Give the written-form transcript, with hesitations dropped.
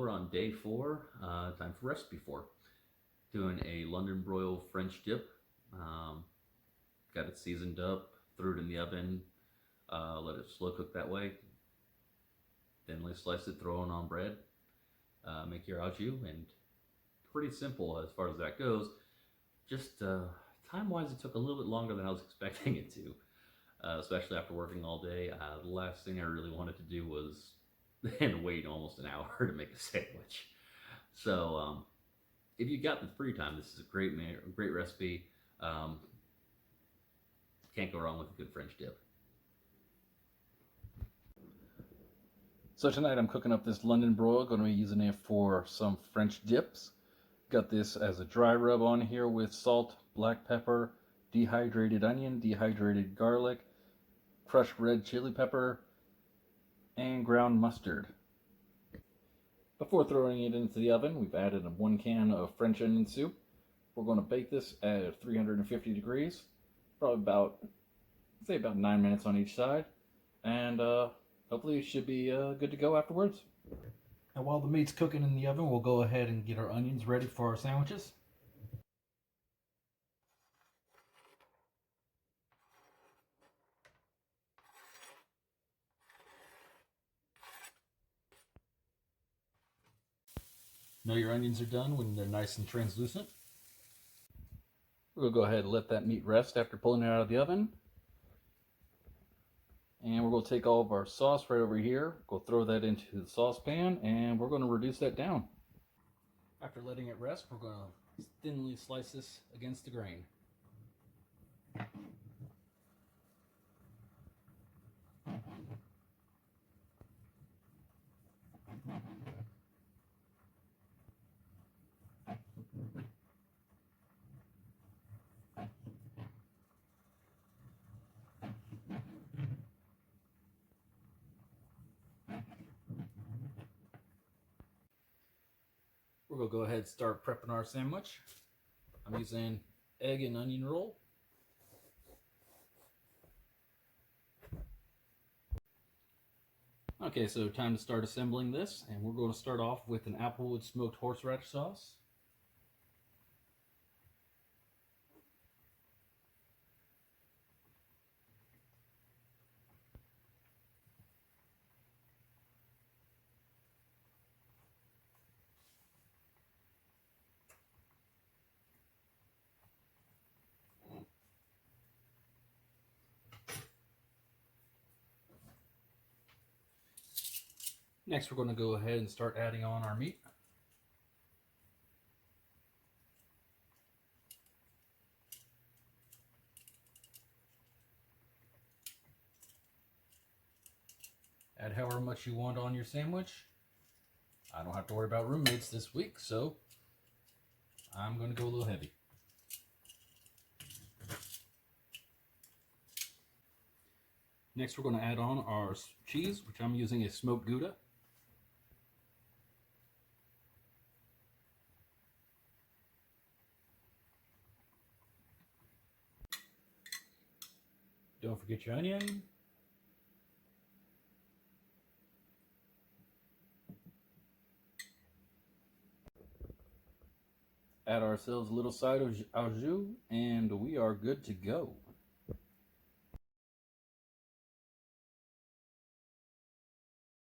We're on day 4, time for recipe 4. Doing a London broil French dip. Got it seasoned up, threw it in the oven, let it slow cook that way. Thinly slice it, throw it on bread, make your au jus, and pretty simple as far as that goes. Just time-wise, it took a little bit longer than I was expecting it to, especially after working all day. The last thing I really wanted to do was and wait almost an hour to make a sandwich. So if you got the free time, this is a great recipe. Can't go wrong with a good French dip. So tonight I'm cooking up this London broil. Going to be using it for some French dips. Got this as a dry rub on here with salt, black pepper, dehydrated onion, dehydrated garlic, crushed red chili pepper, and ground mustard. Before throwing it into the oven, we've added 1 can of French onion soup. We're going to bake this at 350 degrees, probably about 9 minutes on each side, and hopefully it should be good to go afterwards. And while the meat's cooking in the oven, we'll go ahead and get our onions ready for our sandwiches. Know your onions are done when they're nice and translucent. We'll go ahead and let that meat rest after pulling it out of the oven. And we're going to take all of our sauce right over here, go throw that into the saucepan, and we're going to reduce that down. After letting it rest, we're going to thinly slice this against the grain. We're going to go ahead and start prepping our sandwich. I'm using egg and onion roll. Okay, so time to start assembling this, and we're going to start off with an applewood smoked horseradish sauce. Next, we're going to go ahead and start adding on our meat. Add however much you want on your sandwich. I don't have to worry about roommates this week, so I'm going to go a little heavy. Next, we're going to add on our cheese, which I'm using a smoked Gouda. Don't forget your onion. Add ourselves a little side of au jus, and we are good to go.